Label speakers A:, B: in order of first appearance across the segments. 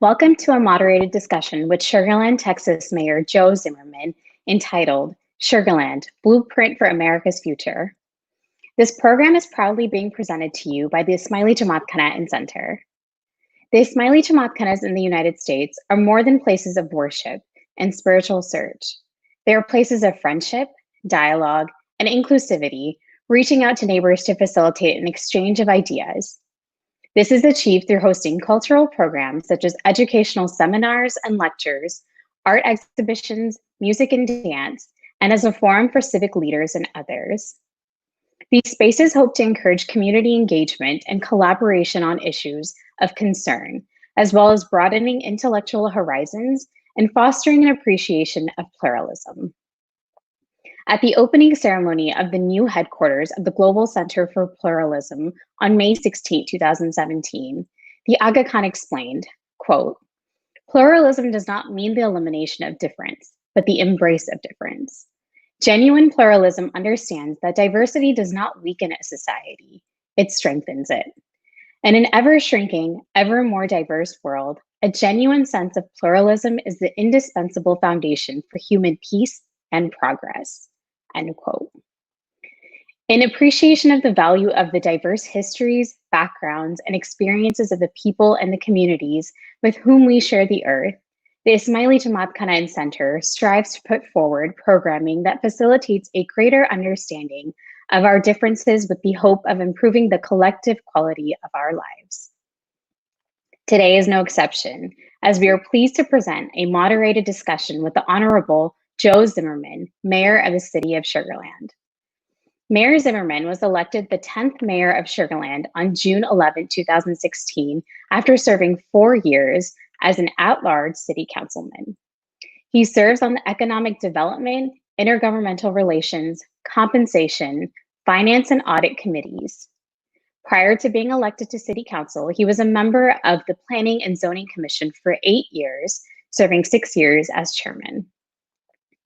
A: Welcome to a moderated discussion with Sugarland, Texas Mayor Joe Zimmerman entitled Sugarland, Blueprint for America's Future. This program is proudly being presented to you by the Ismaili Jamatkhana and Center. The Ismaili Jamatkhanas in the United States are more than places of worship and spiritual search. They are places of friendship, dialogue, and inclusivity, reaching out to neighbors to facilitate an exchange of ideas. This is achieved through hosting cultural programs such as educational seminars and lectures, art exhibitions, music and dance, and as a forum for civic leaders and others. These spaces hope to encourage community engagement and collaboration on issues of concern, as well as broadening intellectual horizons and fostering an appreciation of pluralism. At the opening ceremony of the new headquarters of the Global Center for Pluralism on May 16, 2017, the Aga Khan explained, quote, "Pluralism does not mean the elimination of difference, but the embrace of difference. Genuine pluralism understands that diversity does not weaken a society, it strengthens it. In an ever-shrinking, ever more diverse world, a genuine sense of pluralism is the indispensable foundation for human peace and progress." End quote. In appreciation of the value of the diverse histories, backgrounds, and experiences of the people and the communities with whom we share the earth, the Ismaili Jamatkhana and Center strives to put forward programming that facilitates a greater understanding of our differences with the hope of improving the collective quality of our lives. Today is no exception, as we are pleased to present a moderated discussion with the Honorable Joe Zimmerman, Mayor of the City of Sugarland. Mayor Zimmerman was elected the 10th Mayor of Sugarland on June 11, 2016, after serving 4 years as an at-large city councilman. He serves on the Economic Development, Intergovernmental Relations, Compensation, Finance and Audit Committees. Prior to being elected to City Council, he was a member of the Planning and Zoning Commission for 8 years, serving 6 years as chairman.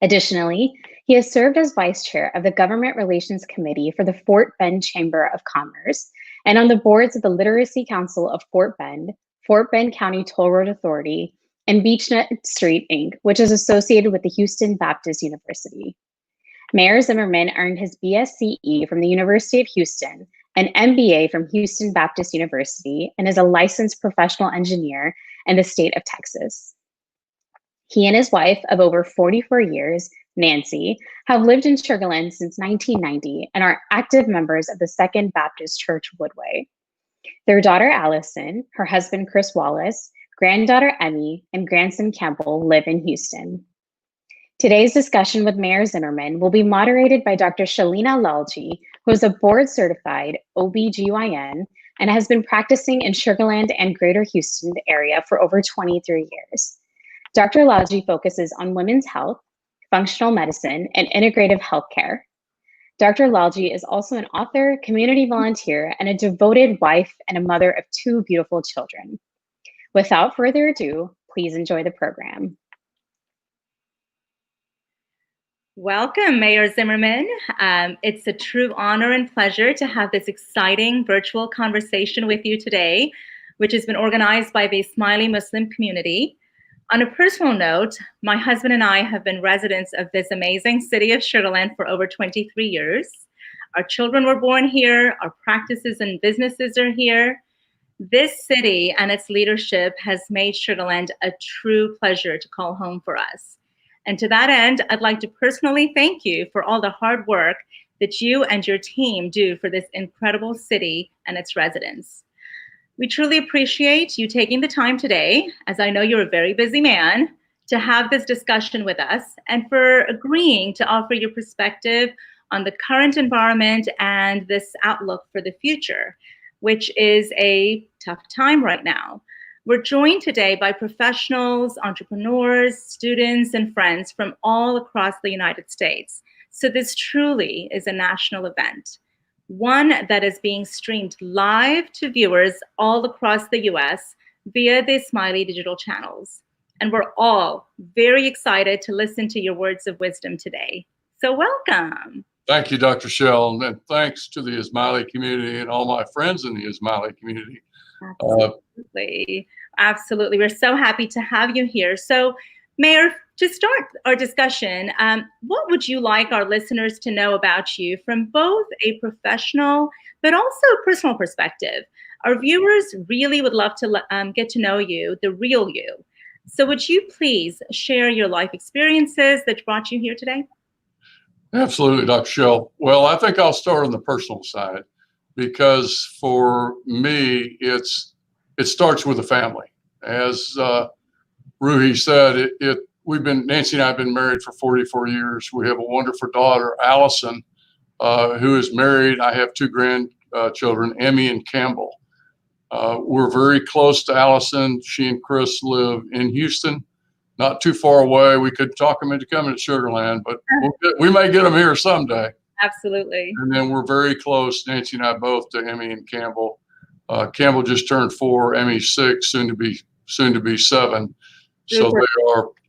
A: Additionally, he has served as vice chair of the Government Relations Committee for the Fort Bend Chamber of Commerce and on the boards of the Literacy Council of Fort Bend County Toll Road Authority, and Beechnet Street, Inc., which is associated with the Houston Baptist University. Mayor Zimmerman earned his BSCE from the University of Houston, an MBA from Houston Baptist University, and is a licensed professional engineer in the state of Texas. He and his wife of over 44 years, Nancy, have lived in Sugarland since 1990 and are active members of the Second Baptist Church Woodway. Their daughter Allison, her husband Chris Wallace, granddaughter Emmy, and grandson Campbell live in Houston. Today's discussion with Mayor Zimmerman will be moderated by Dr. Shalina Lalji, who is a board-certified OBGYN and has been practicing in Sugarland and Greater Houston area for over 23 years. Dr. Lalji focuses on women's health, functional medicine, and integrative healthcare. Dr. Lalji is also an author, community volunteer, and a devoted wife and a mother of 2 beautiful children. Without further ado, please enjoy the program.
B: Welcome, Mayor Zimmerman. It's a true honor and pleasure to have this exciting virtual conversation with you today, which has been organized by the Ismaili Muslim community. On a personal note, my husband and I have been residents of this amazing city of Sugarland for over 23 years. Our children were born here, our practices and businesses are here. This city and its leadership has made Sugarland a true pleasure to call home for us. And to that end, I'd like to personally thank you for all the hard work that you and your team do for this incredible city and its residents. We truly appreciate you taking the time today, as I know you're a very busy man, to have this discussion with us and for agreeing to offer your perspective on the current environment and this outlook for the future, which is a tough time right now. We're joined today by professionals, entrepreneurs, students, and friends from all across the United States. So this truly is a national event, one that is being streamed live to viewers all across the US via the Ismaili digital channels. And we're all very excited to listen to your words of wisdom today. So welcome.
C: Thank you, Dr. Shell, and thanks to the Ismaili community and all my friends in the Ismaili community.
B: Absolutely. Absolutely. We're so happy to have you here. So, Mayor, to start our discussion, what would you like our listeners to know about you from both a professional but also personal perspective? Our viewers really would love to get to know you, the real you. So would you please share your life experiences that brought you here today?
C: Absolutely, Dr. Shell. Well, I think I'll start on the personal side because for me, it starts with a family. As Ruhi said, Nancy and I have been married for 44 years. We have a wonderful daughter, Allison, who is married. I have two grandchildren, Emmy and Campbell. We're very close to Allison. She and Chris live in Houston, not too far away. We could talk them into coming to Sugarland, but we may get them here someday.
B: Absolutely.
C: And then we're very close, Nancy and I both, to Emmy and Campbell. Campbell just turned 4, Emmy 6, soon to be 7. So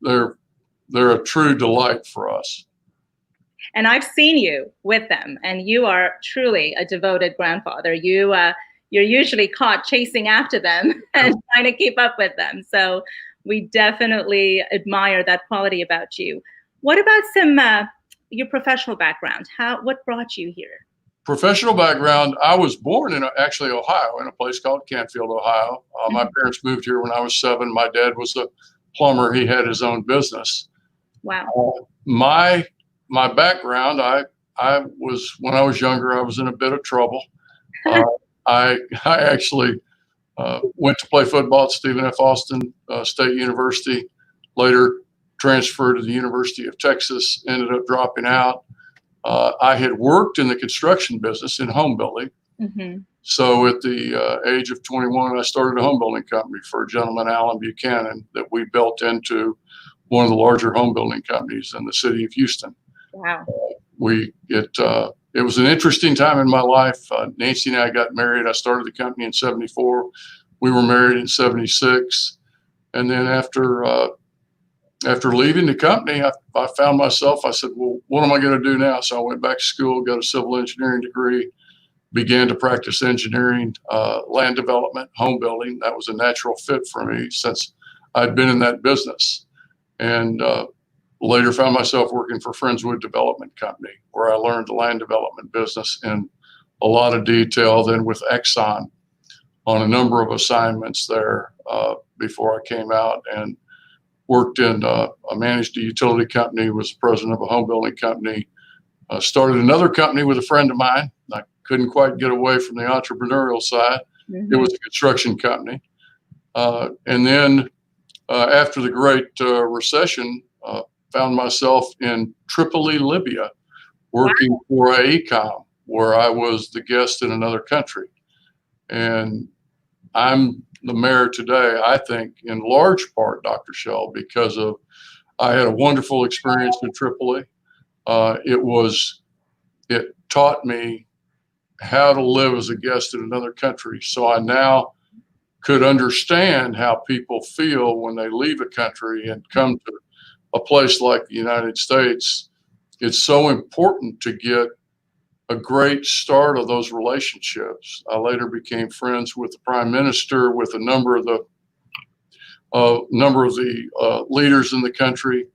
C: they're a true delight for us.
B: And I've seen you with them, and you are truly a devoted grandfather. You're usually caught chasing after them and trying to keep up with them. So we definitely admire that quality about you. What about your professional background? What brought you here?
C: Professional background, I was born in actually Ohio, in a place called Canfield, Ohio. My parents moved here when I was 7. My dad was a plumber. He had his own business.
B: Wow.
C: My background, when I was younger, I was in a bit of trouble. I actually went to play football at Stephen F. Austin State University, later transferred to the University of Texas, ended up dropping out. I had worked in the construction business in home building.
B: Mm-hmm.
C: So at the age of 21, I started a home building company for a gentleman, Alan Buchanan, that we built into one of the larger home building companies in the city of Houston.
B: Wow.
C: It was an interesting time in my life. Nancy and I got married. I started the company in 74. We were married in 76. And then after leaving the company, I found myself, I said, well, what am I going to do now? So I went back to school, got a civil engineering degree, began to practice engineering, land development, home building. That was a natural fit for me since I'd been in that business. And later found myself working for Friendswood Development Company, where I learned the land development business in a lot of detail, then with Exxon on a number of assignments there before I came out, and worked in, I managed a utility company, was president of a home building company, started another company with a friend of mine. I couldn't quite get away from the entrepreneurial side.
B: Mm-hmm.
C: It was a construction company. And then after the Great Recession, found myself in Tripoli, Libya, working for AECOM, where I was the guest in another country. And I'm the mayor today, I think, in large part, Dr. Shell, because I had a wonderful experience in Tripoli. It taught me how to live as a guest in another country. So I now could understand how people feel when they leave a country and come to a place like the United States. It's so important to get a great start of those relationships. I later became friends with the Prime Minister, with a number of the leaders in the country,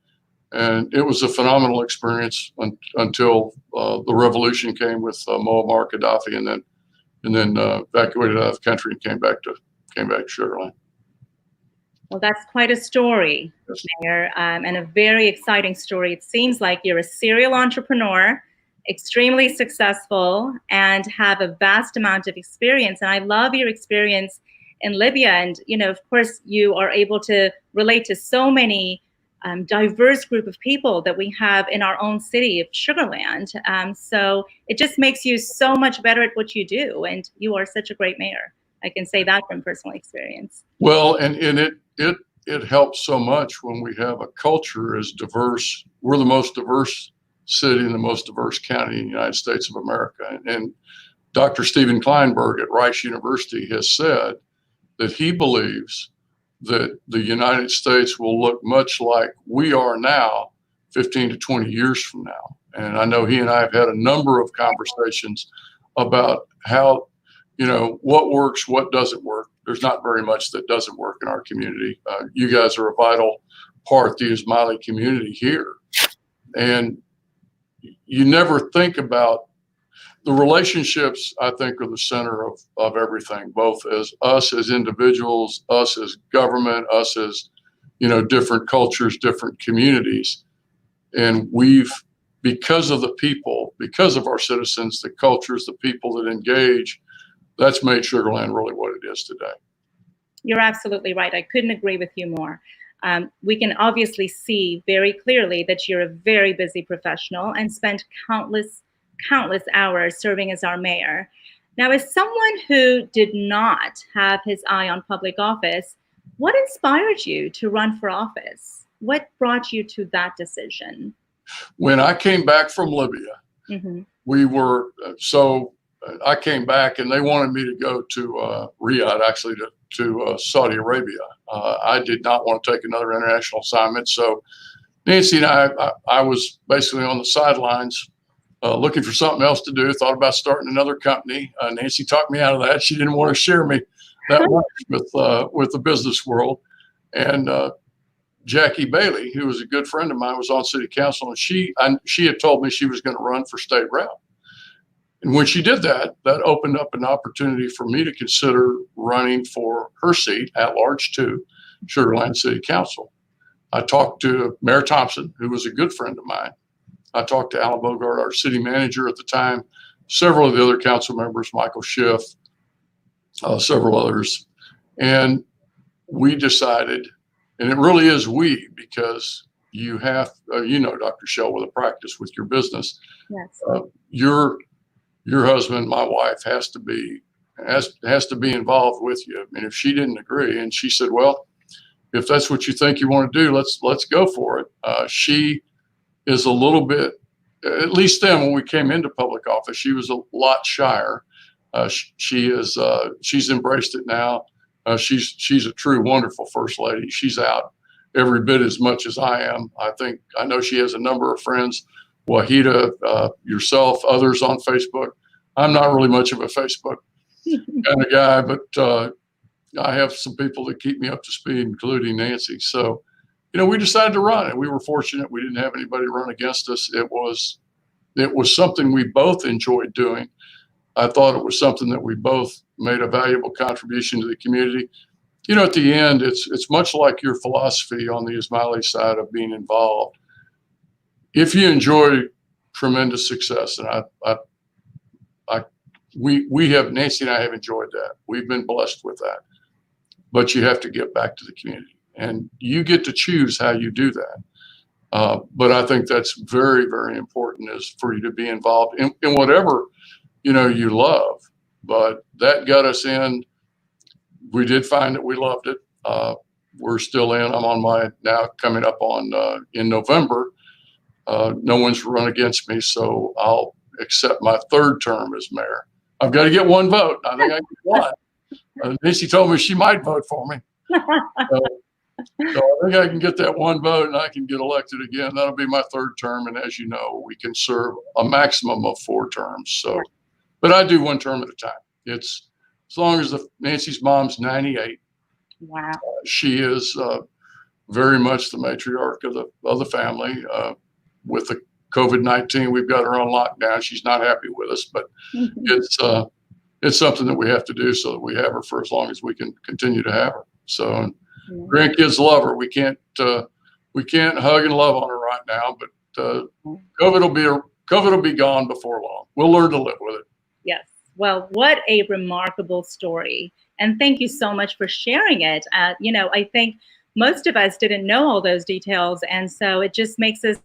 C: and it was a phenomenal experience until the revolution came with Muammar Gaddafi, and then evacuated out of the country and came back to Sugarland.
B: Well, that's quite a story,
C: Yes.
B: Mayor, and a very exciting story. It seems like you're a serial entrepreneur, extremely successful, and have a vast amount of experience. And I love your experience in Libya. And, of course, you are able to relate to so many diverse group of people that we have in our own city of Sugarland. So it just makes you so much better at what you do. And you are such a great mayor. I can say that from personal experience.
C: Well, and it helps so much when we have a culture as diverse. We're the most diverse city and the most diverse county in the United States of America. And Dr. Stephen Kleinberg at Rice University has said that he believes that the United States will look much like we are now 15 to 20 years from now. And I know he and I have had a number of conversations about how, what works, what doesn't work. there's not very much that doesn't work in our community. You guys are a vital part of the Ismaili community here. And you never think about the relationships. I think are the center of everything, both as us as individuals, us as government, us as, different cultures, different communities. And because of the people, because of our citizens, the cultures, the people that engage, that's made Sugarland really what it is today.
B: You're absolutely right. I couldn't agree with you more. We can obviously see very clearly that you're a very busy professional and spent countless hours serving as our mayor. Now, as someone who did not have his eye on public office, what inspired you to run for office? What brought you to that decision?
C: When I came back from Libya, I came back and they wanted me to go to Riyadh, actually to Saudi Arabia. I did not want to take another international assignment. So Nancy and I was basically on the sidelines looking for something else to do, thought about starting another company. Nancy talked me out of that. She didn't want to share me that much with the business world. And Jackie Bailey, who was a good friend of mine, was on city council, and she had told me she was going to run for state rep. And when she did that, that opened up an opportunity for me to consider running for her seat at large to Sugarland City Council. I talked to Mayor Thompson, who was a good friend of mine. I talked to Alan Bogart, our city manager at the time, several of the other council members, Michael Schiff, several others. And we decided, and it really is we, because you have, Dr. Shell, with a practice with your business.
B: Yes.
C: Your husband, my wife, has to be involved with you. I mean, if she didn't agree, and she said, well, if that's what you think you want to do, let's go for it. She is a little bit, at least then when we came into public office, she was a lot shyer. She's embraced it now. She's a true wonderful first lady. She's out every bit as much as I am. I know she has a number of friends, Wahida, yourself, others on Facebook. I'm not really much of a Facebook kind of guy, but I have some people that keep me up to speed, including Nancy. So, we decided to run, and we were fortunate. We didn't have anybody run against us. It was something we both enjoyed doing. I thought it was something that we both made a valuable contribution to the community. At the end, it's much like your philosophy on the Ismaili side of being involved. If you enjoy tremendous success, and we have, Nancy and I have enjoyed that. We've been blessed with that. But you have to get back to the community, and you get to choose how you do that. But I think that's very, very important, is for you to be involved in whatever you love. But that got us in. We did find that we loved it. We're still in. I'm on my now coming up on in November. No one's run against me, so I'll accept my third term as mayor. I've got to get one vote. I think I get one. Nancy told me she might vote for me. So I think I can get that one vote and I can get elected again. That'll be my third term. And as you know, we can serve a maximum of 4 terms. So, but I do 1 term at a time. It's as long as Nancy's mom's 98.
B: Wow. She
C: is very much the matriarch of the family. With the COVID-19, we've got her on lockdown. She's not happy with us, but it's something that we have to do so that we have her for as long as we can continue to have her. So grandkids love her. We can't hug and love on her right now, but COVID will be gone before long. We'll learn to live with it.
B: Yes. Well, what a remarkable story. And thank you so much for sharing it. I think most of us didn't know all those details. And so it just makes us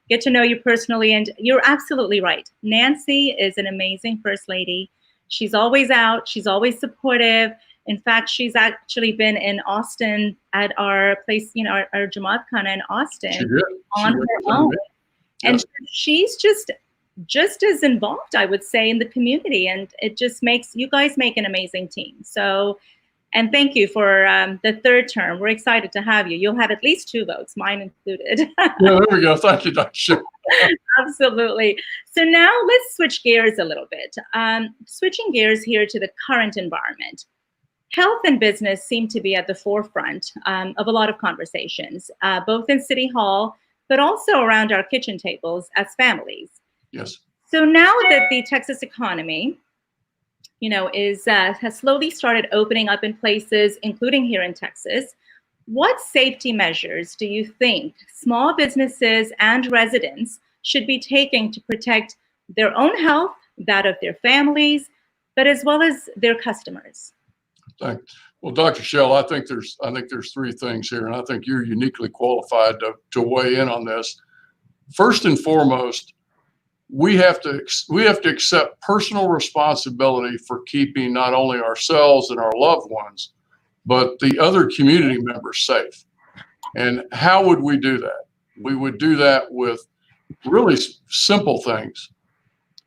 B: get to know you personally. And you're absolutely right. Nancy is an amazing first lady. She's always out. She's always supportive. In fact, she's actually been in Austin at our place, our Jamatkhana in Austin on her own. And she's just as involved, I would say, in the community. And it just makes, you guys make an amazing team. So, and thank you for the third term. We're excited to have you. You'll have at least 2 votes, mine included.
C: Yeah, there we go. Thank you, Dr.
B: Absolutely. So now let's switch gears a little bit. Switching gears here to the current environment. health and business seem to be at the forefront of a lot of conversations, both in City Hall, but also around our kitchen tables as families.
C: Yes.
B: So now that the Texas economy, has slowly started opening up in places, including here in Texas, what safety measures do you think small businesses and residents should be taking to protect their own health, that of their families, but as well as their customers?
C: Well, Dr. Shell, I think there's three things here, and I think you're uniquely qualified to weigh in on this. First and foremost, we have to accept personal responsibility for keeping not only ourselves and our loved ones, but the other community members safe. And how would we do that? We would do that with really simple things: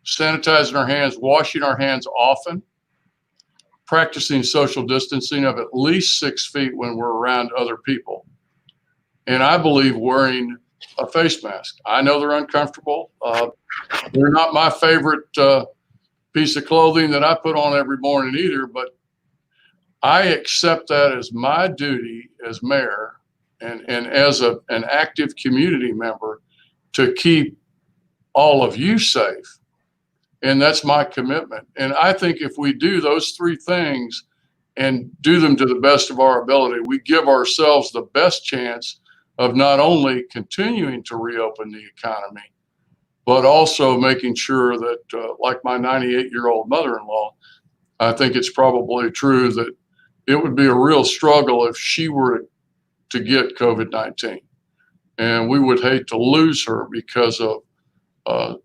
C: sanitizing our hands, washing our hands often, practicing social distancing of at least 6 feet when we're around other people. And I believe wearing a face mask. I know they're uncomfortable. They're not my favorite piece of clothing that I put on every morning either, but I accept that as my duty as mayor and as an active community member to keep all of you safe. And that's my commitment. And I think if we do those three things and do them to the best of our ability, we give ourselves the best chance of not only continuing to reopen the economy, but also making sure that, like my 98-year-old mother-in-law, I think it's probably true that it would be a real struggle if she were to get COVID-19. And we would hate to lose her because of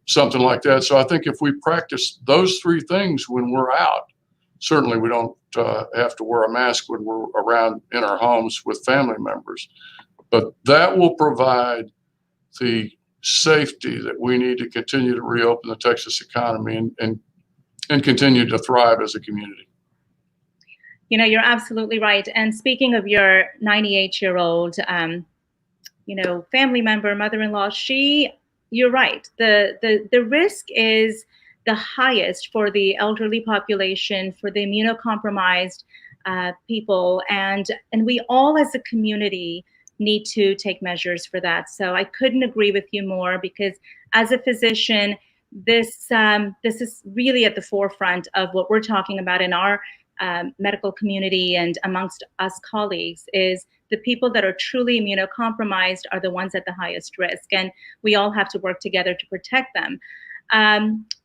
C: something like that. So I think if we practice those three things when we're out, certainly we don't have to wear a mask when we're around in our homes with family members, but that will provide the safety that we need to continue to reopen the Texas economy and continue to thrive as a community.
B: You're absolutely right. And speaking of your 98-year-old, family member, mother-in-law, you're right. The risk is the highest for the elderly population, for the immunocompromised people, and we all as a community need to take measures for that. So I couldn't agree with you more, because as a physician, this is really at the forefront of what we're talking about in our medical community and amongst us colleagues. Is the people that are truly immunocompromised are the ones at the highest risk, and we all have to work together to protect them.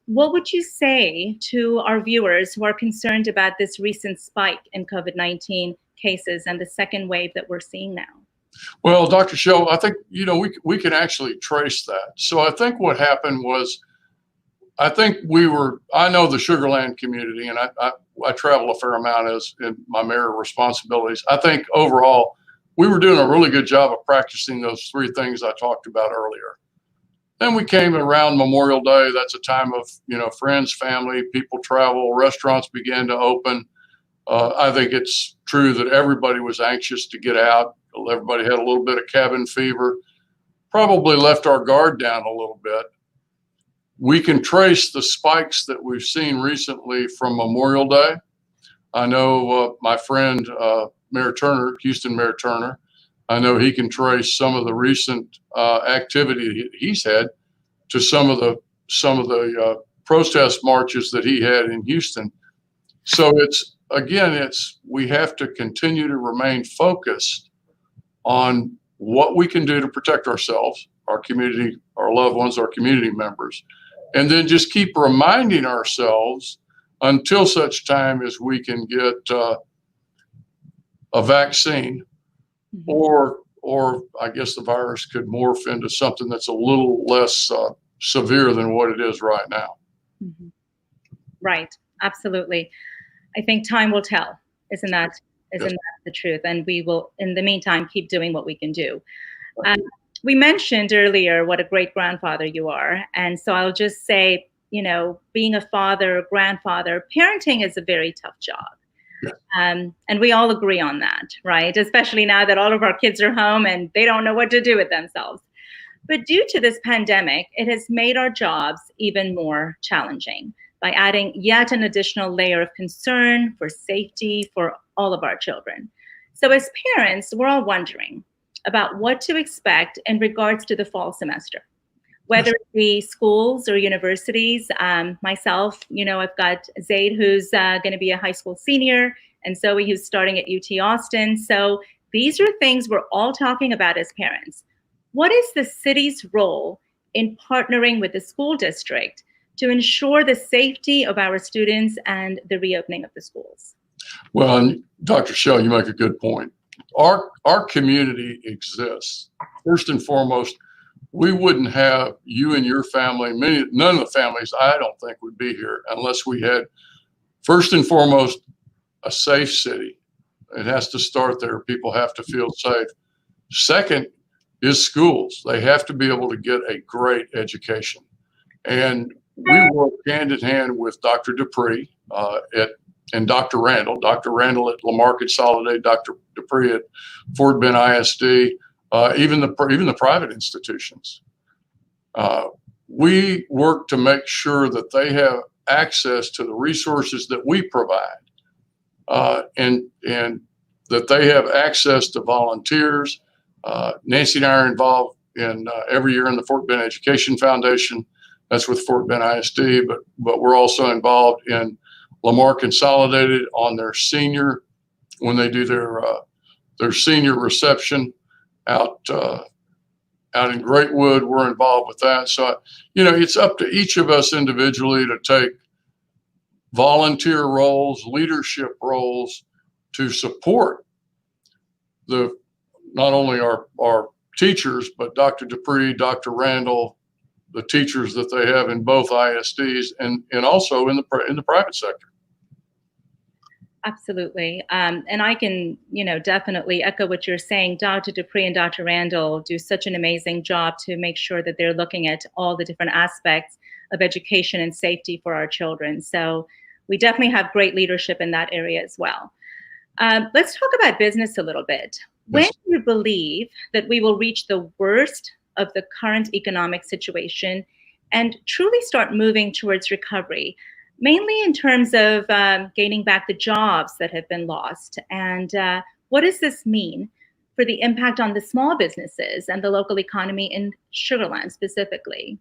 B: What would you say to our viewers who are concerned about this recent spike in COVID-19 cases and the second wave that we're seeing now?
C: Well, Dr. Show, I think, we can actually trace that. So I think what happened was, I know the Sugarland community, and I travel a fair amount as in my mayor responsibilities. I think overall, we were doing a really good job of practicing those three things I talked about earlier. Then we came around Memorial Day. That's a time of, friends, family, people travel, restaurants began to open. I think it's true that everybody was anxious to get out. Everybody had a little bit of cabin fever, probably left our guard down a little bit. We can trace the spikes that we've seen recently from Memorial Day. I know my friend, Mayor Turner, Houston Mayor Turner, I know he can trace some of the recent activity he's had to some of the protest marches that he had in Houston. So we have to continue to remain focused on what we can do to protect ourselves, our community, our loved ones, our community members, and then just keep reminding ourselves until such time as we can get a vaccine, or I guess the virus could morph into something that's a little less severe than what it is right now.
B: Mm-hmm. Right, absolutely. I think time will tell. Isn't that the truth? And we will, in the meantime, keep doing what we can do. We mentioned earlier what a great grandfather you are. And so I'll just say, being a father, grandfather, parenting is a very tough job. And we all agree on that, right? Especially now that all of our kids are home and they don't know what to do with themselves. But due to this pandemic, it has made our jobs even more challenging by adding yet an additional layer of concern for safety for all of our children. So as parents, we're all wondering about what to expect in regards to the fall semester, whether it be schools or universities. Myself, I've got Zaid, who's going to be a high school senior, and Zoe, who's starting at UT Austin. So these are things we're all talking about as parents. What is the city's role in partnering with the school district to ensure the safety of our students and the reopening of the schools?
C: Well, and Dr. Shell, you make a good point. Our community exists. First and foremost, we wouldn't have you and your family, none of the families I don't think would be here unless we had, first and foremost, a safe city. It has to start there. People have to feel safe. Second is schools. They have to be able to get a great education. And we work hand in hand with Dr. Dupree and Dr. Randall. Dr. Randall at Lamar Consolidated, Dr. Dupree at Fort Bend ISD, even the private institutions. We work to make sure that they have access to the resources that we provide, and that they have access to volunteers. Nancy and I are involved in every year in the Fort Bend Education Foundation. That's with Fort Bend ISD, but we're also involved in Lamar Consolidated on their senior, when they do their senior reception out in Greatwood. We're involved with that. So, it's up to each of us individually to take volunteer roles, leadership roles to support not only our teachers, but Dr. Dupree, Dr. Randall, the teachers that they have in both ISDs and also in the private sector.
B: Absolutely. And I can, definitely echo what you're saying. Dr. Dupree and Dr. Randall do such an amazing job to make sure that they're looking at all the different aspects of education and safety for our children. So we definitely have great leadership in that area as well. Let's talk about business a little bit. When do you believe that we will reach the worst of the current economic situation and truly start moving towards recovery? Mainly in terms of gaining back the jobs that have been lost. And what does this mean for the impact on the small businesses and the local economy in Sugarland specifically?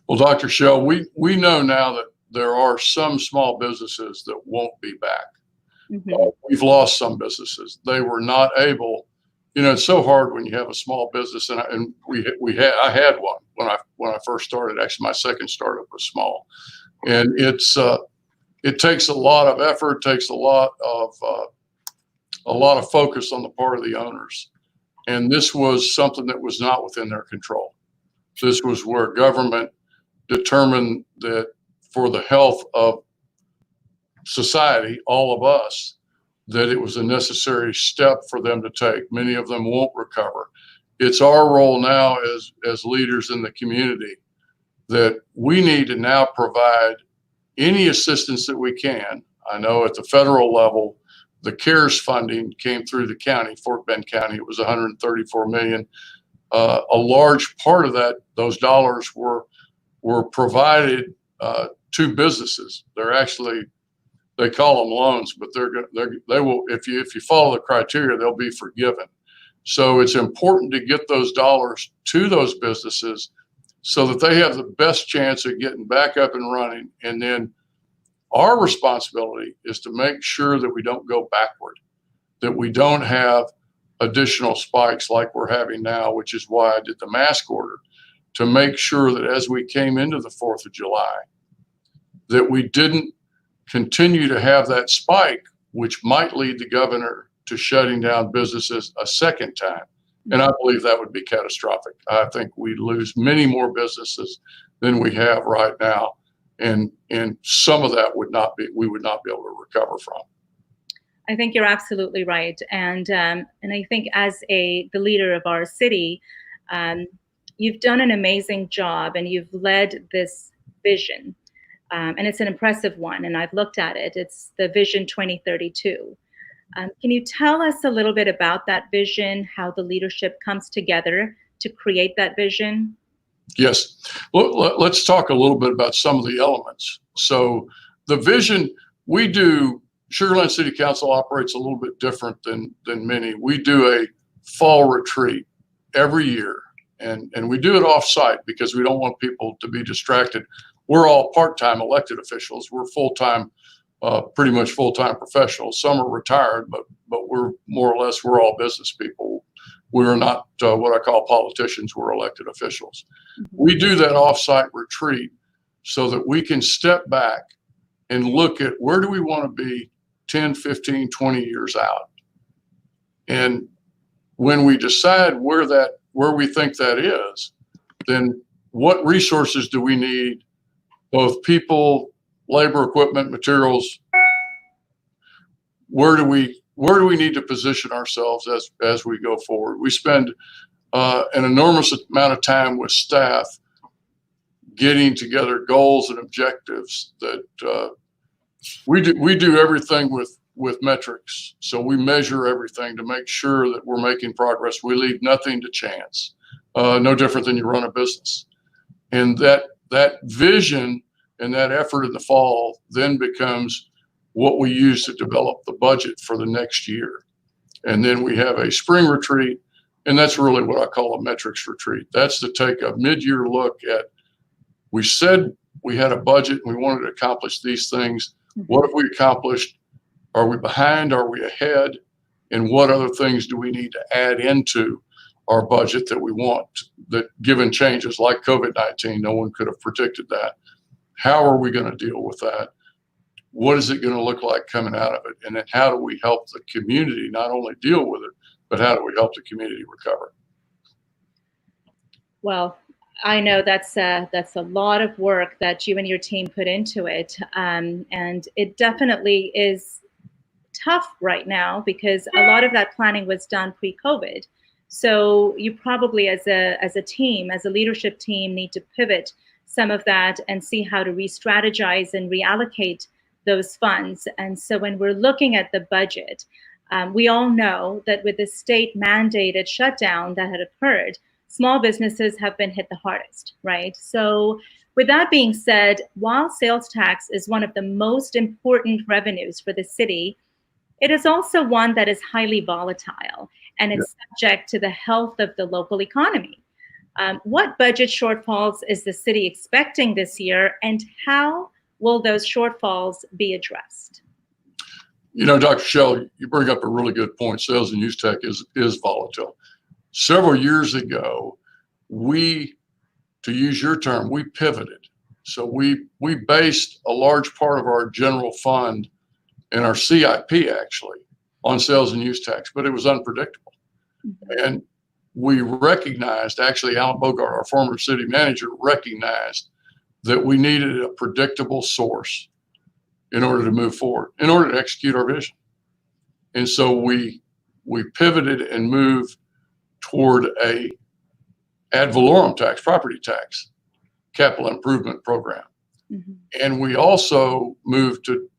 C: Well, Dr. Shell, we know now that there are some small businesses that won't be back. Mm-hmm. We've lost some businesses. They were not able, it's so hard when you have a small business, and I had one when I first started. Actually, my second startup was small. And it takes a lot of effort, takes a lot of focus on the part of the owners. And this was something that was not within their control. This was where government determined that for the health of society, all of us, that it was a necessary step for them to take. Many of them won't recover. It's our role now as leaders in the community that we need to now provide any assistance that we can. I know at the federal level, the CARES funding came through the county, Fort Bend County. It was $134 million. A large part of those dollars were provided to businesses. They call them loans, but they will, if you follow the criteria, they'll be forgiven. So it's important to get those dollars to those businesses so that they have the best chance of getting back up and running. And then our responsibility is to make sure that we don't go backward, that we don't have additional spikes like we're having now, which is why I did the mask order, to make sure that as we came into the 4th of July, that we didn't continue to have that spike, which might lead the governor to shutting down businesses a second time. And I believe that would be catastrophic. I think we'd lose many more businesses than we have right now. And some of that we would not be able to recover from.
B: I think you're absolutely right. And I think as the leader of our city, you've done an amazing job and you've led this vision. And it's an impressive one. And I've looked at it. It's the Vision 2032. Can you tell us a little bit about that vision, how the leadership comes together to create that vision?
C: Yes. Let's talk a little bit about some of the elements. So the vision, we do Sugarland City Council operates a little bit different than many. We do a fall retreat every year, and we do it off-site because we don't want people to be distracted. We're all part-time elected officials. We're full-time, pretty much full-time professionals. Some are retired, but we're more or less, we're all business people. We're not what I call politicians. We're elected officials. We do that off-site retreat so that we can step back and look at where do we want to be 10, 15, 20 years out. And when we decide where we think that is, then what resources do we need, both people, labor, equipment, materials? Where do we need to position ourselves as we go forward? We spend an enormous amount of time with staff getting together goals and objectives that we do everything with metrics. So we measure everything to make sure that we're making progress. We leave nothing to chance, no different than you run a business. And that vision and that effort in the fall then becomes what we use to develop the budget for the next year. And then we have a spring retreat, and that's really what I call a metrics retreat. That's to take a mid-year look at, we said we had a budget and we wanted to accomplish these things. What have we accomplished? Are we behind? Are we ahead? And what other things do we need to add into our budget that we want, that given changes like COVID-19, no one could have predicted that. How are we going to deal with that? What is it going to look like coming out of it? And then how do we help the community not only deal with it, but how do we help the community recover?
B: Well, I know that's a lot of work that you and your team put into it. And it definitely is tough right now because a lot of that planning was done pre-COVID. So you probably as a team, as a leadership team, need to pivot some of that and see how to re-strategize and reallocate those funds. And so when we're looking at the budget, we all know that with the state mandated shutdown that had occurred, small businesses have been hit the hardest, right? So with that being said, while sales tax is one of the most important revenues for the city, it is also one that is highly volatile and it's subject to the health of the local economy. What budget shortfalls is the city expecting this year, and how will those shortfalls be addressed?
C: You know, Dr. Shell, you bring up a really good point. Sales and use tax is volatile. Several years ago, to use your term, we pivoted. So we based a large part of our general fund and our CIP actually on sales and use tax, but it was unpredictable. And we recognized, actually Alan Bogart, our former city manager, recognized that we needed a predictable source in order to move forwad, in order to execute our vision. And so we pivoted and moved toward a ad valorem tax, property tax, capital improvement program. Mm-hmm. And we also moved to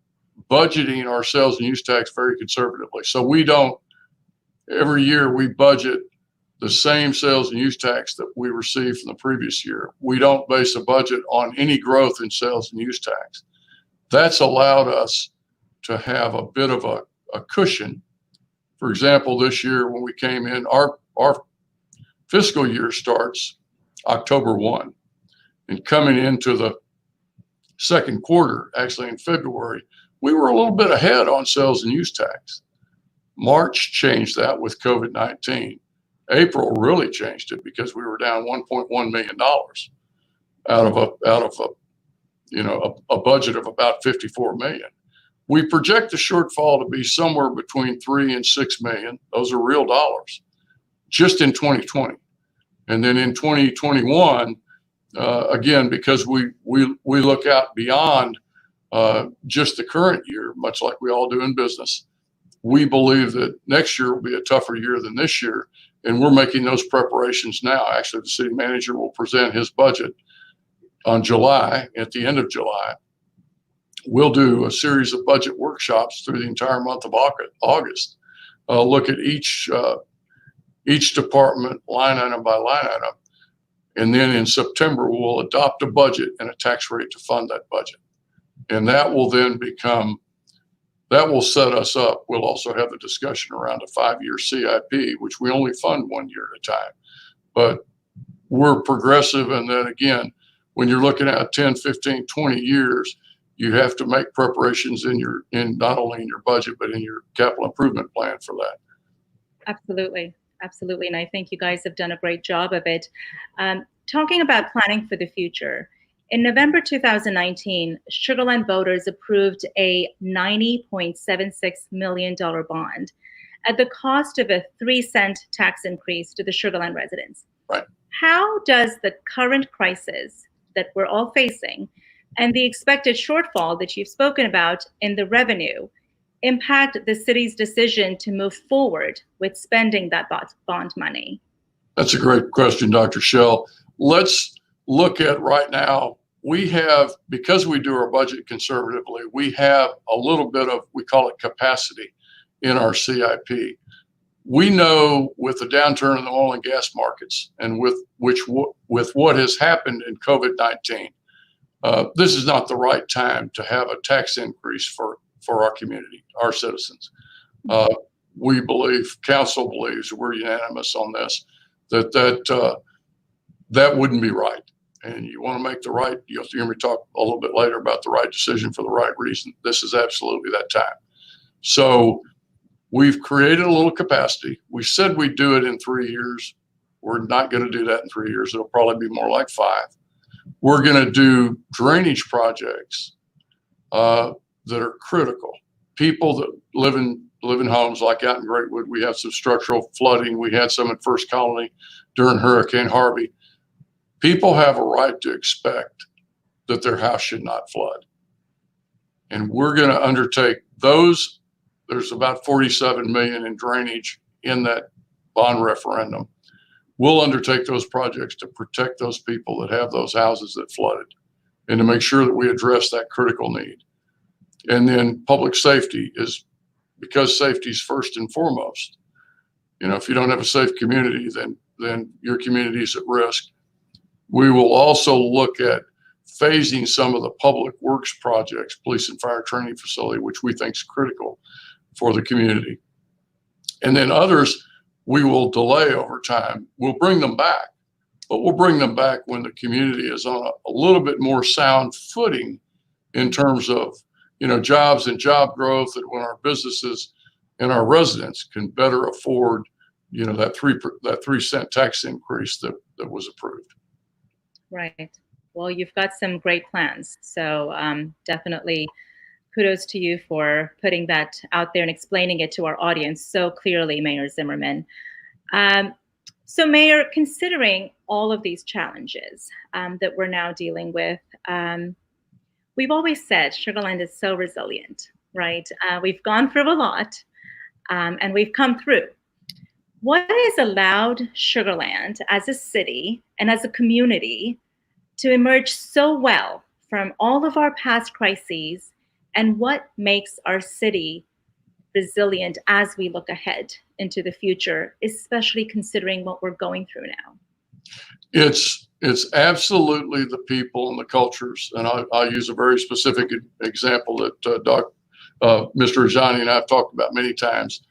C: budgeting our sales and use tax very conservatively. So we don't, every year we budget the same sales and use tax that we received from the previous year. We don't base a budget on any growth in sales and use tax. That's allowed us to have a bit of a cushion. For example, this year when we came in, our fiscal year starts October 1. And coming into the second quarter, actually in February, we were a little bit ahead on sales and use tax. March changed that with COVID-19. April really changed it because we were down $1.1 million out of a budget of about 54 million. We project the shortfall to be somewhere between 3 and 6 million. Those are real dollars, just in 2020. And then in 2021, again, because we look out beyond just the current year, much like we all do in business, we believe that next year will be a tougher year than this year. And we're making those preparations now. Actually, the city manager will present his budget on July, at the end of July. We'll do a series of budget workshops through the entire month of August. Look at each department line item by line item. And then in September, we'll adopt a budget and a tax rate to fund that budget. And that will then become That will set us up. We'll also have the discussion around a 5-year CIP, which we only fund 1 year at a time. But we're progressive. And then again, when you're looking at 10, 15, 20 years, you have to make preparations in not only in your budget, but in your capital improvement plan for that.
B: Absolutely. Absolutely. And I think you guys have done a great job of it. Talking about planning for the future, in November 2019, Sugarland voters approved a $90.76 million bond at the cost of a 3-cent tax increase to the Sugarland residents.
C: Right.
B: How does the current crisis that we're all facing and the expected shortfall that you've spoken about in the revenue impact the city's decision to move forward with spending that bond money?
C: That's a great question, Dr. Shell. Let's look at right now. We have, because we do our budget conservatively, we have a little bit of, we call it capacity in our CIP. We know with the downturn in the oil and gas markets and with what has happened in COVID-19, this is not the right time to have a tax increase for our community, our citizens. We believe, council believes, we're unanimous on this, that wouldn't be right. And you want to make the right, you'll hear me talk a little bit later about the right decision for the right reason. This is absolutely that time. So we've created a little capacity. We said we'd do it in 3 years. We're not going to do that in 3 years. It'll probably be more like 5. We're going to do drainage projects that are critical. People that live in homes like out in Greatwood, we have some structural flooding. We had some in First Colony during Hurricane Harvey. People have a right to expect that their house should not flood. And we're going to undertake those. There's about 47 million in drainage in that bond referendum. We'll undertake those projects to protect those people that have those houses that flooded and to make sure that we address that critical need. And then public safety is, because safety is first and foremost. You know, if you don't have a safe community, then your community is at risk. We will also look at phasing some of the public works projects, police and fire training facility, which we think is critical for the community. And then others we will delay over time. We'll bring them back, but we'll bring them back when the community is on a little bit more sound footing in terms of, you know, jobs and job growth, and when our businesses and our residents can better afford, you know, that 3-cent tax increase that was approved.
B: Right. Well, you've got some great plans. So definitely kudos to you for putting that out there and explaining it to our audience so clearly, Mayor Zimmerman. So Mayor, considering all of these challenges that we're now dealing with, we've always said Sugarland is so resilient, right? We've gone through a lot and we've come through. What has allowed Sugarland as a city and as a community to emerge so well from all of our past crises, and what makes our city resilient as we look ahead into the future, especially considering what we're going through now?
C: It's absolutely the people and the cultures. And I'll use a very specific example that Mr. Ajani and I have talked about many times.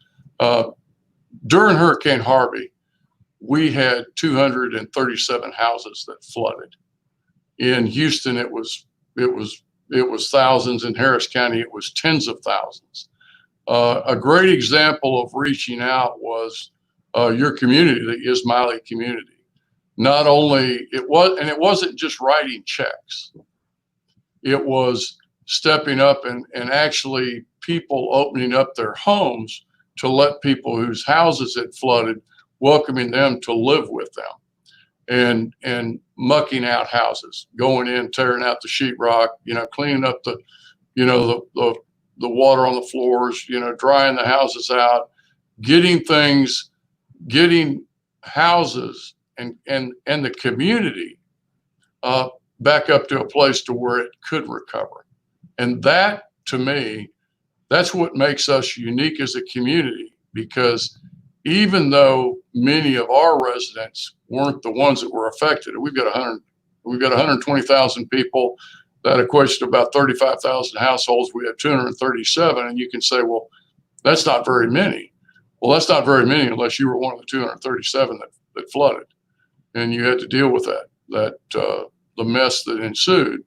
C: During Hurricane Harvey, we had 237 houses that flooded. In Houston, it was thousands. In Harris County, it was tens of thousands. A great example of reaching out was your community, the Ismaili community. Not only it wasn't just writing checks. It was stepping up and actually people opening up their homes to let people whose houses had flooded, welcoming them to live with them, and mucking out houses, going in, tearing out the sheetrock, you know, cleaning up the water on the floors, you know, drying the houses out, getting houses and the community back up to a place to where it could recover. And that, to me, that's what makes us unique as a community, because even though many of our residents weren't the ones that were affected, we've got 120,000 people that equates to about 35,000 households. We had 237, and you can say, well, that's not very many. Well, that's not very many unless you were one of the 237 that flooded, and you had to deal with the mess that ensued,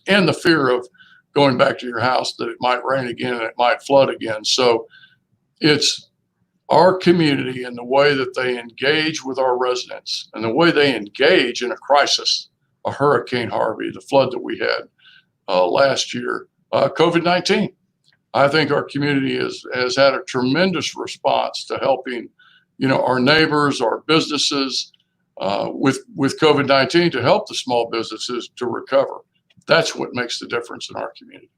C: and the fear of going back to your house that it might rain again and it might flood again. So it's our community and the way that they engage with our residents and the way they engage in a crisis, a Hurricane Harvey, the flood that we had last year, COVID-19. I think our community has had a tremendous response to helping, our neighbors, our businesses with COVID-19 to help the small businesses to recover. That's what makes the difference in our community.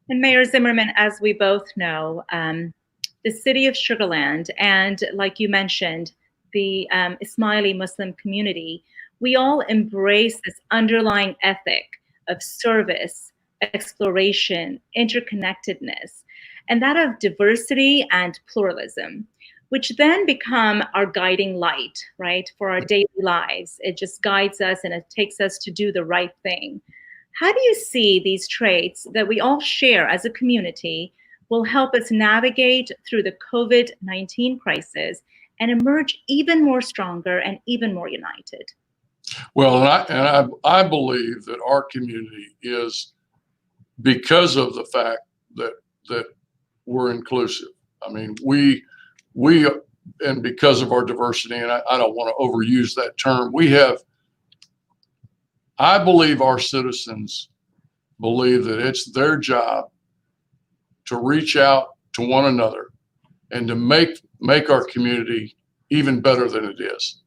B: And Mayor Zimmerman, as we both know, the city of Sugarland and, like you mentioned, the Ismaili Muslim community, we all embrace this underlying ethic of service, exploration, interconnectedness, and that of diversity and pluralism, which then become our guiding light, right, for our daily lives. It just guides us and it takes us to do the right thing. How do you see these traits that we all share as a community will help us navigate through the COVID-19 crisis and emerge even more stronger and even more united?
C: Well, I believe that our community is, because of the fact that we're inclusive. I mean, we and because of our diversity, and I don't want to overuse that term, I believe our citizens believe that it's their job to reach out to one another and to make our community even better than it is.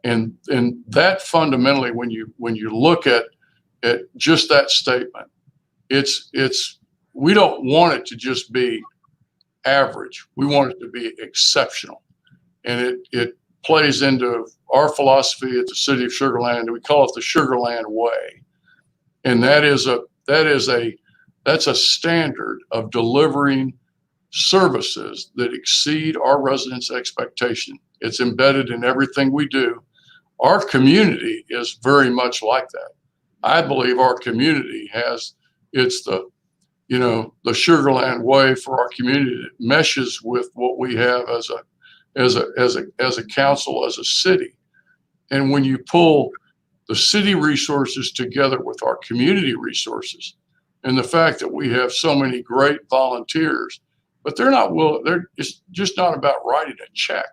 C: And that fundamentally, when you look at just that statement, we don't want it to just be average. We want it to be exceptional. And it plays into our philosophy at the city of Sugarland. We call it the Sugarland way. And that's a standard of delivering services that exceed our residents' expectation. It's embedded in everything we do. Our community is very much like that. I believe our community it's the Sugarland way for our community that meshes with what we have as a council, as a city. And when you pull the city resources together with our community resources, and the fact that we have so many great volunteers, but it's just not about writing a check.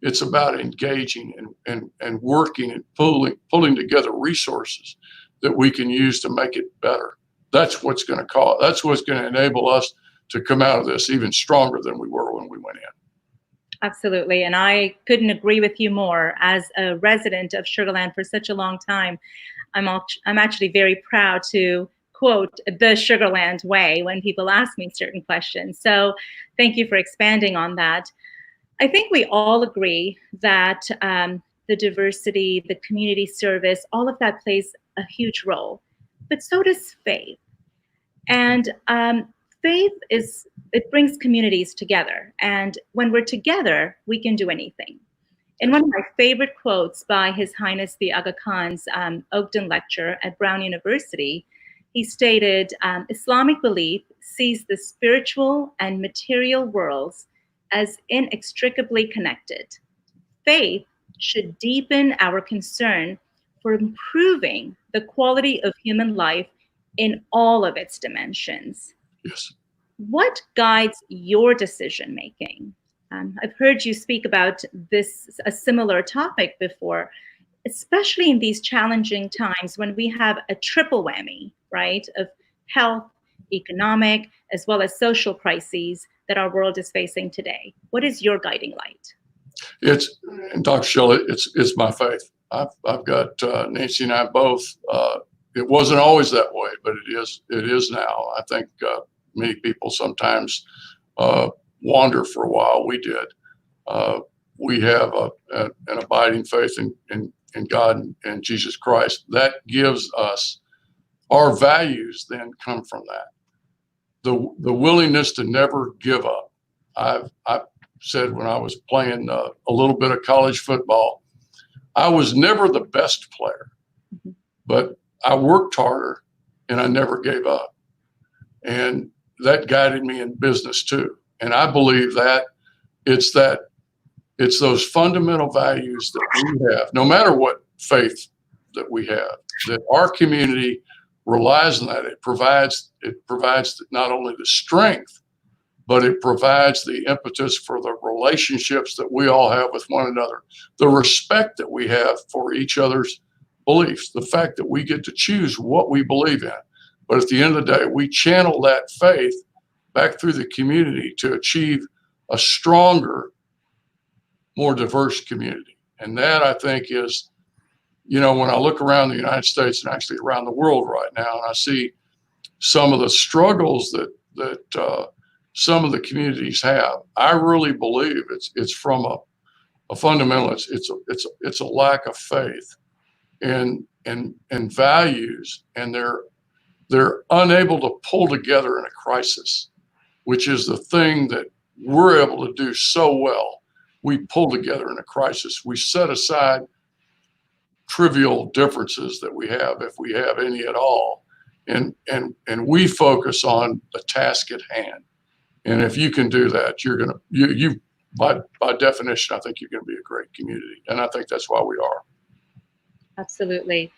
C: It's about engaging and working and pulling together resources that we can use to make it better. That's what's going to enable us to come out of this even stronger than we were when we went in.
B: Absolutely. And I couldn't agree with you more. As a resident of Sugarland for such a long time, I'm actually very proud to quote the Sugarland way when people ask me certain questions. So thank you for expanding on that. I think we all agree that the diversity, the community service, all of that plays a huge role, but so does faith. And faith it brings communities together. And when we're together, we can do anything. In one of my favorite quotes by His Highness the Aga Khan's Oakton lecture at Brown University, he stated, Islamic belief sees the spiritual and material worlds as inextricably connected. Faith should deepen our concern for improving the quality of human life in all of its dimensions.
C: Yes.
B: What guides your decision making? I've heard you speak about a similar topic before, especially in these challenging times when we have a triple whammy, right, of health, economic, as well as social crises that our world is facing today. What is your guiding light?
C: And Dr. Shelley, it's my faith. I've got Nancy and I both. It wasn't always that way, but it is now. I think many people sometimes wander for a while. We did. We have an abiding faith in God and Jesus Christ. That gives us our values. Then come from that. The willingness to never give up. I've said when I was playing a little bit of college football, I was never the best player, but I worked harder and I never gave up. And that guided me in business too. And I believe that it's those fundamental values that we have, no matter what faith that we have, that our community relies on that. It provides not only the strength, but it provides the impetus for the relationships that we all have with one another, the respect that we have for each other's beliefs, the fact that we get to choose what we believe in. But at the end of the day, we channel that faith back through the community to achieve a stronger, more diverse community. And that, I think, is, when I look around the United States and actually around the world right now, and I see some of the struggles that some of the communities have, I really believe it's from a fundamental. It's a lack of faith and values, and they're unable to pull together in a crisis, which is the thing that we're able to do so well. We pull together in a crisis. We set aside trivial differences that we have, if we have any at all, and we focus on the task at hand. And if you can do that, you're gonna you by definition, I think you're gonna be a great community, and I think that's why we are.
B: Absolutely.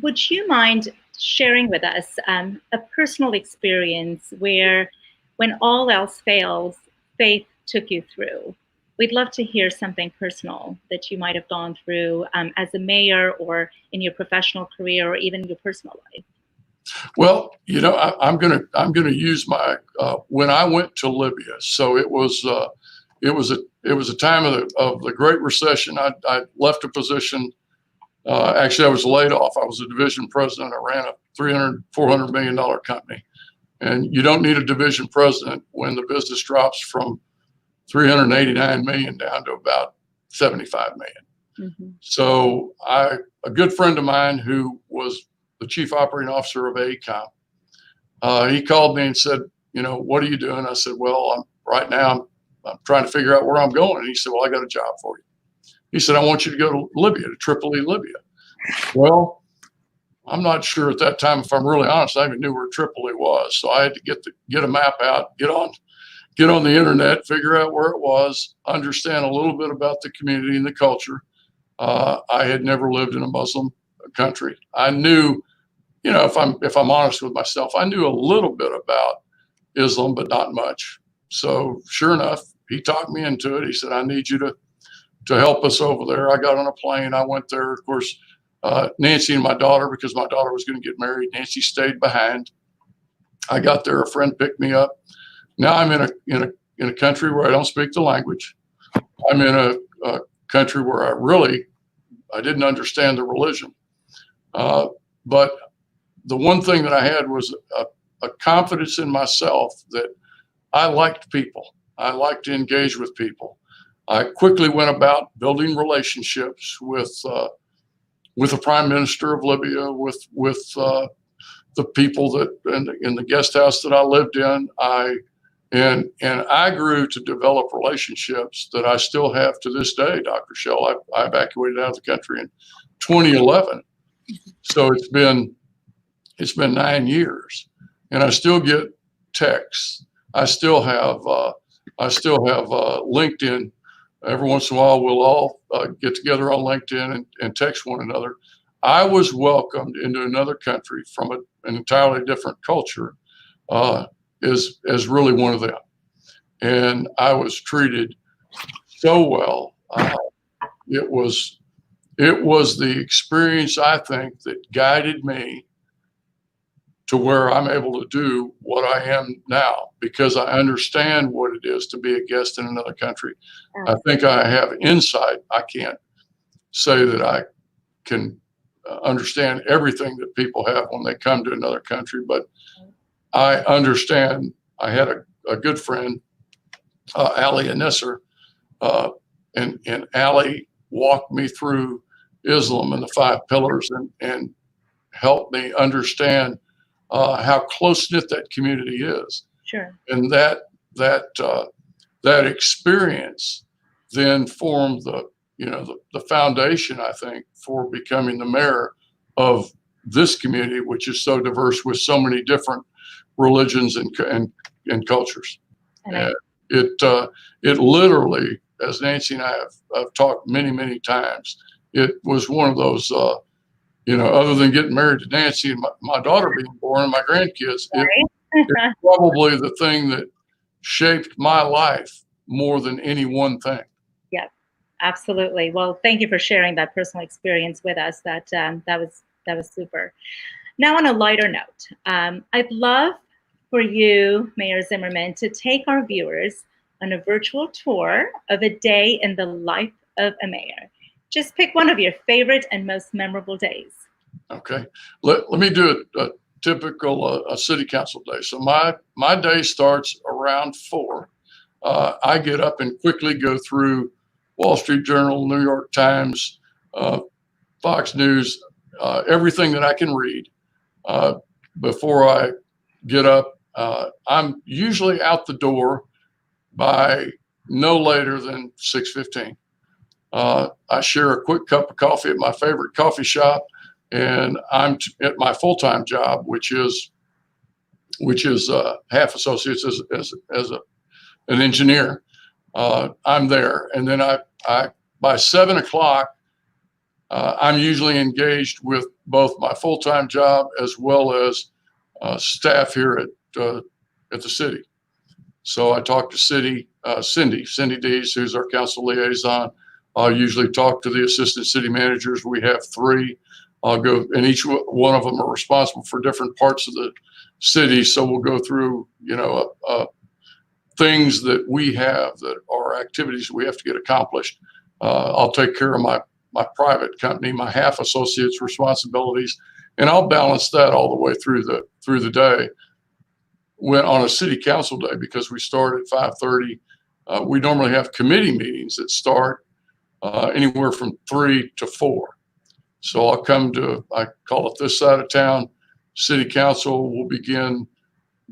B: Would you mind sharing with us a personal experience where, when all else fails, faith took you through? We'd love to hear something personal that you might have gone through as a mayor, or in your professional career, or even your personal life.
C: Well, I'm gonna use my when I went to Libya. So it was a time of the Great Recession. I left a position. Actually, I was laid off. I was a division president. I ran a $400 million company, and you don't need a division president when the business drops from 389 million down to about 75 million. Mm-hmm. So a good friend of mine who was the chief operating officer of AECOM, he called me and said, what are you doing? I said, well, right now I'm trying to figure out where I'm going. And he said, well, I got a job for you. He said, I want you to go to Libya, to Tripoli, Libya. Well, I'm not sure at that time, if I'm really honest, I even knew where Tripoli was. So I had to get a map out, get on the internet, figure out where it was, understand a little bit about the community and the culture. I had never lived in a Muslim country. I knew, if I'm honest with myself, I knew a little bit about Islam, but not much. So sure enough, he talked me into it. He said, I need you to help us over there. I got on a plane. I went there. Of course, Nancy and my daughter, because my daughter was going to get married, Nancy stayed behind. I got there. A friend picked me up. Now I'm in a country where I don't speak the language. I'm in a country where I didn't understand the religion. But the one thing that I had was a confidence in myself that I liked people. I liked to engage with people. I quickly went about building relationships with the prime minister of Libya, with the people that in the guest house that I lived in. And I grew to develop relationships that I still have to this day, Dr. Shell. I evacuated out of the country in 2011. So it's been 9 years, and I still get texts. I still have LinkedIn. Every once in a while, we'll all get together on LinkedIn and text one another. I was welcomed into another country from an entirely different culture as really one of them. And I was treated so well. It was the experience, I think, that guided me to where I'm able to do what I am now, because I understand what it is to be a guest in another country. I think I have insight. I can't say that I can understand everything that people have when they come to another country, but I understand. I had a good friend, Ali Anisser, and Ali walked me through Islam and the 5 pillars and helped me understand how close-knit that community is.
B: Sure.
C: And that experience then formed the foundation, I think, for becoming the mayor of this community, which is so diverse with so many different religions and cultures. And it literally, as Nancy and I have talked many times, it was one of those, other than getting married to Nancy and my daughter being born and my grandkids, it's probably the thing that shaped my life more than any one thing.
B: Yeah, absolutely. Well, thank you for sharing that personal experience with us. That was super. Now, on a lighter note, I'd love for you, Mayor Zimmerman, to take our viewers on a virtual tour of a day in the life of a mayor. Just pick one of your favorite and most memorable days.
C: Okay, let me do a typical a city council day. So my day starts around 4. I get up and quickly go through Wall Street Journal, New York Times, Fox News, everything that I can read before I get up. I'm usually out the door by no later than 6:15. I share a quick cup of coffee at my favorite coffee shop, and I'm at my full-time job, which is half associates as an engineer. I'm there, and then I by 7 o'clock, I'm usually engaged with both my full-time job as well as staff here at the city. So I talk to Cindy Dees, who's our council liaison. I'll usually talk to the assistant city managers. We have 3. I'll go, and each one of them are responsible for different parts of the city. So we'll go through, things that we have that are activities we have to get accomplished. I'll take care of my private company, my half associates responsibilities, and I'll balance that all the way through the day. When on a city council day, because we start at 5:30, we normally have committee meetings that start anywhere from 3 to 4. So I'll come to, I call it this side of town. City council will begin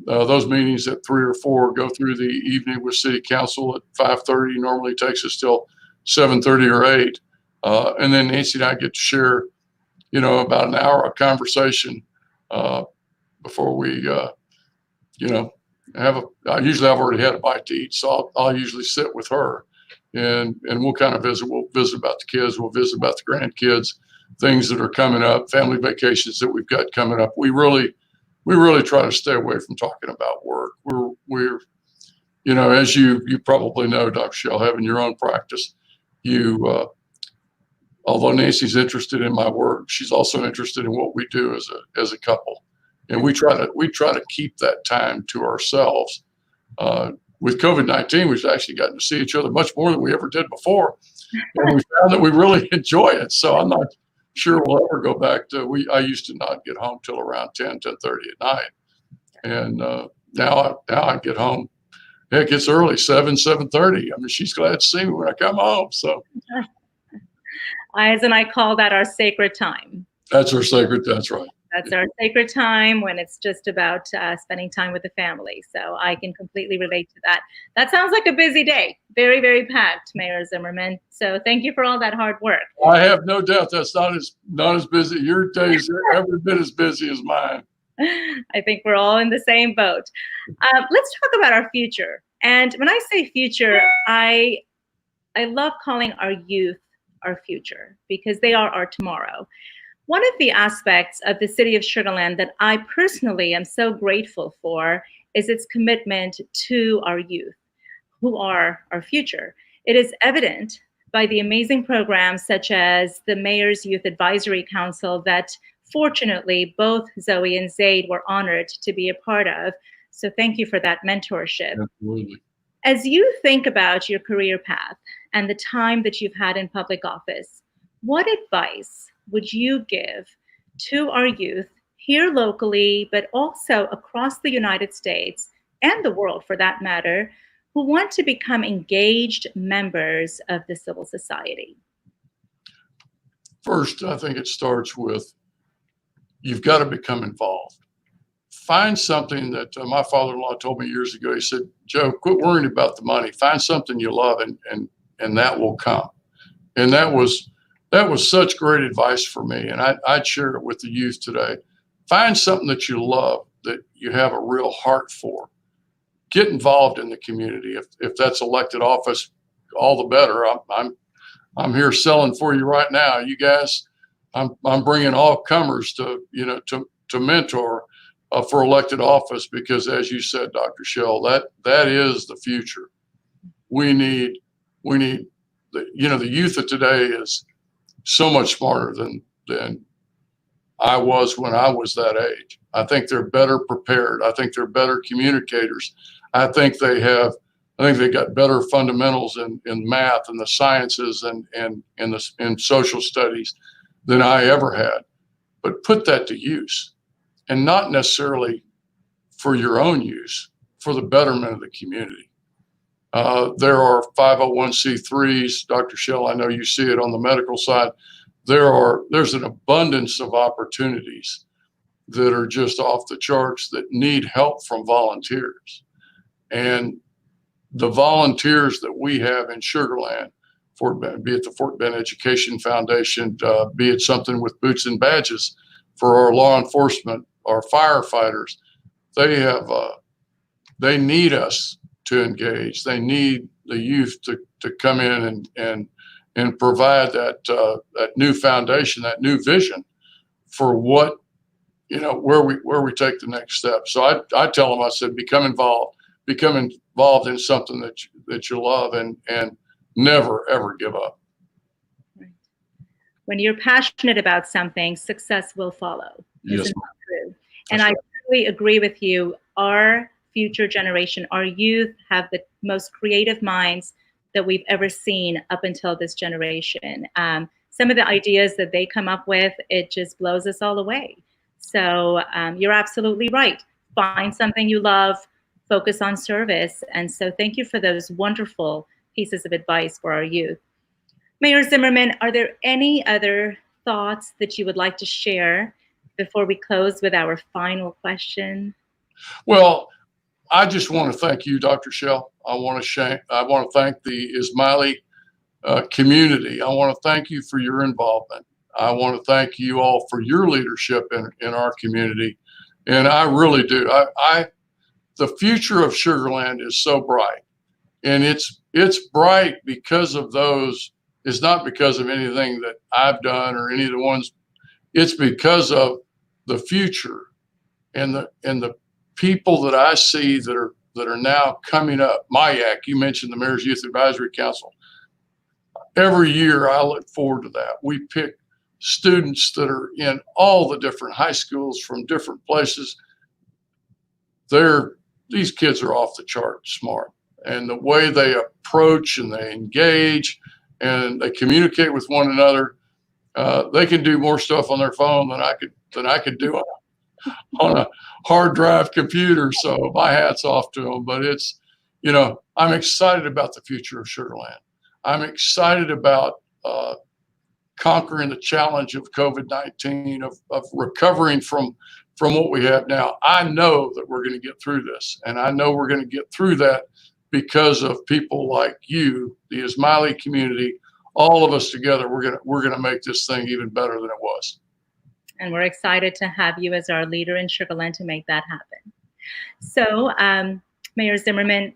C: those meetings at 3 or 4, go through the evening with city council at 5:30. Normally takes us till 7:30 or 8. And then Nancy and I get to share, about an hour of conversation before we, usually I've already had a bite to eat. So I'll usually sit with her and we'll kind of visit. We'll visit about the kids. We'll visit about the grandkids, things that are coming up, family vacations that we've got coming up. We really try to stay away from talking about work. We're as you probably know, Dr. Shell, having your own practice, although Nancy's interested in my work, she's also interested in what we do as a couple. And we try to keep that time to ourselves. With COVID-19, we've actually gotten to see each other much more than we ever did before. And we found that we really enjoy it. So I'm not sure we'll ever go back to, I used to not get home till around 10:30 at night. And now I get home. Heck, it's early, 7:30. I mean, she's glad to see me when I come home. So
B: and I call that our sacred time.
C: That's right.
B: That's our sacred time when it's just about spending time with the family. So I can completely relate to that. That sounds like a busy day. Very, very packed, Mayor Zimmerman. So thank you for all that hard work.
C: I have no doubt that's not as busy. Your days are every bit as busy as mine.
B: I think we're all in the same boat. Let's talk about our future. And when I say future, I love calling our youth our future because they are our tomorrow. One of the aspects of the city of Sugarland that I personally am so grateful for is its commitment to our youth, who are our future. It is evident by the amazing programs such as the Mayor's Youth Advisory Council that fortunately both Zoe and Zaid were honored to be a part of. So thank you for that mentorship.
C: Absolutely.
B: As you think about your career path and the time that you've had in public office, what advice would you give to our youth here locally, but also across the United States and the world for that matter, who want to become engaged members of the civil society?
C: First, I think it starts with you've got to become involved. Find something that my father-in-law told me years ago. He said, Joe, quit worrying about the money. Find something you love and that will come. And that was that was such great advice for me. And I'd share it with the youth today. Find something that you love, that you have a real heart for. Get involved in the community. If that's elected office, all the better. I'm here selling for you right now. You guys, I'm bringing all comers to mentor for elected office, because as you said, Dr. Shell, that is the future. We need the youth of today is so much smarter than I was when I was that age. I think they're better prepared. I think they're better communicators. I think they got better fundamentals in math and the sciences and social studies than I ever had. But put that to use, and not necessarily for your own use, for the betterment of the community. There are 501c3s, Dr. Shell, I know you see it on the medical side. There's an abundance of opportunities that are just off the charts that need help from volunteers. And the volunteers that we have in Sugarland, Fort Bend, be it the Fort Bend Education Foundation, be it something with Boots and Badges for our law enforcement, our firefighters, they need us to engage. They need the youth to come in and provide that new foundation, that new vision for what, where we take the next step. So I tell them, I said, become involved in something that you love, and never ever give up.
B: Right. When you're passionate about something, success will follow.
C: Yes.
B: Isn't that true? And I totally agree with you. Our future generation, our youth, have the most creative minds that we've ever seen up until this generation. Some of the ideas that they come up with, it just blows us all away. So you're absolutely right. Find something you love, focus on service. And so thank you for those wonderful pieces of advice for our youth. Mayor Zimmerman, are there any other thoughts that you would like to share before we close with our final question?
C: Well, I just want to thank you, Dr. Shell. I want to thank the Ismaili community. I want to thank you for your involvement. I want to thank you all for your leadership in our community. And I really do. The future of Sugarland is so bright, and it's bright because of those. It's not because of anything that I've done or any of the ones. It's because of the future and the people that I see that are now coming up. MIAC, you mentioned the Mayor's Youth Advisory Council. Every year I look forward to that. We pick students that are in all the different high schools from different places. These kids are off the chart smart, and the way they approach and they engage and they communicate with one another, they can do more stuff on their phone than I could do on a hard drive computer. So my hat's off to them. But it's, I'm excited about the future of Sugarland. I'm excited about conquering the challenge of COVID-19, of recovering from what we have now. I know that we're going to get through this, and I know we're going to get through that because of people like you, the Ismaili community, all of us together. We're going to make this thing even better than it was.
B: And we're excited to have you as our leader in Sugarland to make that happen. So, Mayor Zimmerman,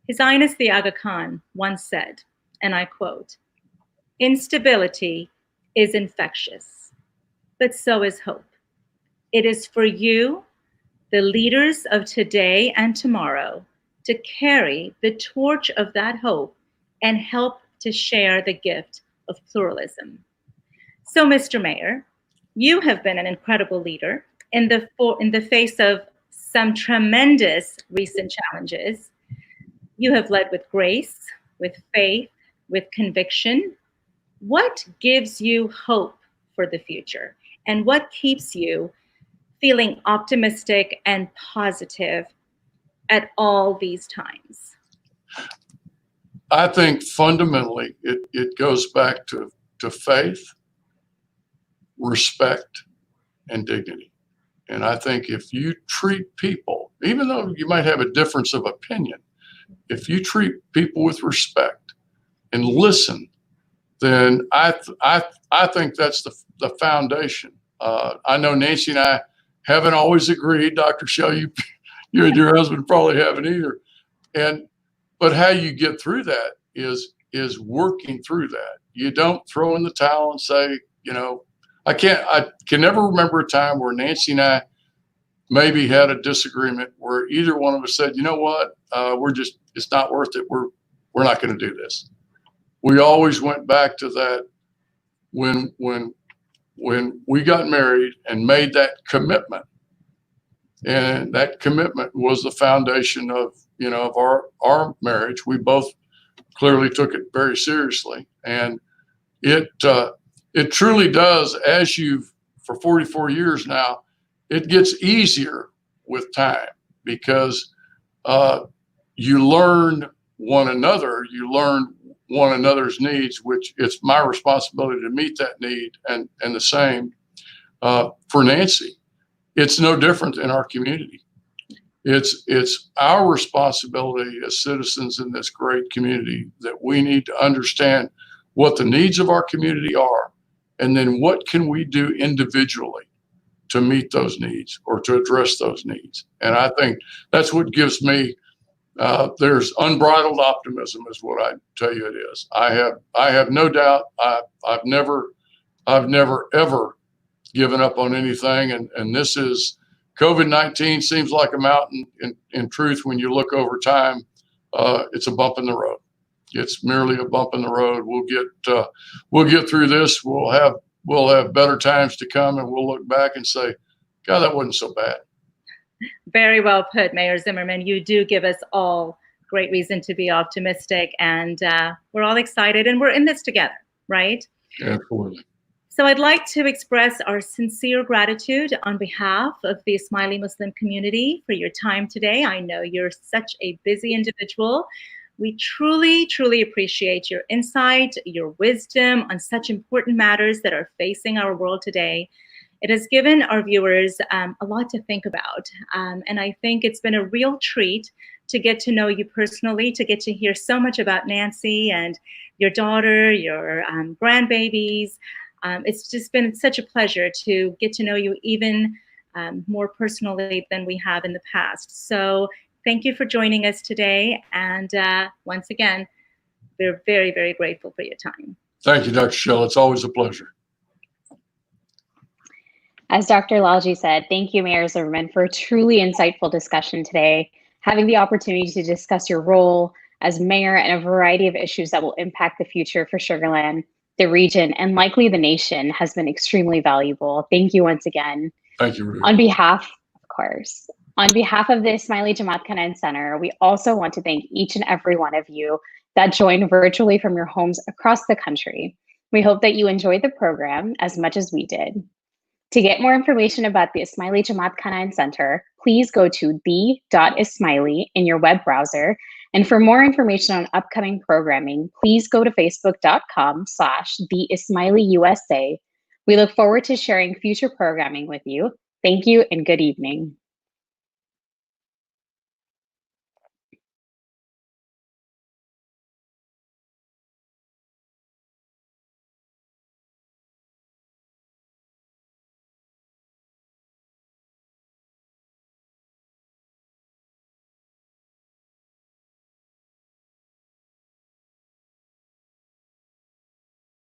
B: His Highness the Aga Khan once said, and I quote, "Instability is infectious, but so is hope. It is for you, the leaders of today and tomorrow, to carry the torch of that hope and help to share the gift of pluralism." So, Mr. Mayor, you have been an incredible leader in the face of some tremendous recent challenges. You have led with grace, with faith, with conviction. What gives you hope for the future? And what keeps you feeling optimistic and positive at all these times?
C: I think fundamentally it goes back to faith, respect, and dignity. And I think if you treat people, even though you might have a difference of opinion, if you treat people with respect and listen then I think that's the foundation. I know Nancy and I haven't always agreed. Dr. Shell, you and your husband probably haven't either. But how you get through that is working through that. You don't throw in the towel and say, I can never remember a time where Nancy and I maybe had a disagreement where either one of us said, you know what, it's not worth it. We're not going to do this. We always went back to that when we got married and made that commitment. And that commitment was the foundation of our marriage. We both clearly took it very seriously, and it truly does. For 44 years now, it gets easier with time because you learn one another. You learn one another's needs, which it's my responsibility to meet that need, and the same for Nancy. It's no different in our community. It's our responsibility as citizens in this great community that we need to understand what the needs of our community are, and then what can we do individually to meet those needs or to address those needs. And I think that's what gives me, there's unbridled optimism is what I tell you it is. I have no doubt. I've never ever given up on anything. And this is, COVID-19 seems like a mountain. In truth, when you look over time, it's a bump in the road. It's merely a bump in the road. We'll get through this. We'll have better times to come, and we'll look back and say, God, that wasn't so bad.
B: Very well put, Mayor Zimmerman. You do give us all great reason to be optimistic, and we're all excited, and we're in this together, right?
C: Yeah, absolutely.
B: So I'd like to express our sincere gratitude on behalf of the Ismaili Muslim community for your time today. I know you're such a busy individual. We truly, truly appreciate your insight, your wisdom on such important matters that are facing our world today. It has given our viewers a lot to think about. And I think it's been a real treat to get to know you personally, to get to hear so much about Nancy and your daughter, your grandbabies. It's just been such a pleasure to get to know you even more personally than we have in the past. So thank you for joining us today. And once again, we're very, very grateful for your time.
C: Thank you, Dr. Shell. It's always a pleasure.
A: As Dr. Lalji said, thank you, Mayor Zimmerman, for a truly insightful discussion today. Having the opportunity to discuss your role as mayor and a variety of issues that will impact the future for Sugarland, the region, and likely the nation has been extremely valuable. Thank you once again.
C: Thank you, Ruth.
A: On behalf of the Ismaili Jamatkhana and Center, we also want to thank each and every one of you that joined virtually from your homes across the country. We hope that you enjoyed the program as much as we did. To get more information about the Ismaili Jamatkhana and Center, please go to the.ismaili in your web browser. And for more information on upcoming programming, please go to facebook.com/theismailiusa. We look forward to sharing future programming with you. Thank you and good evening.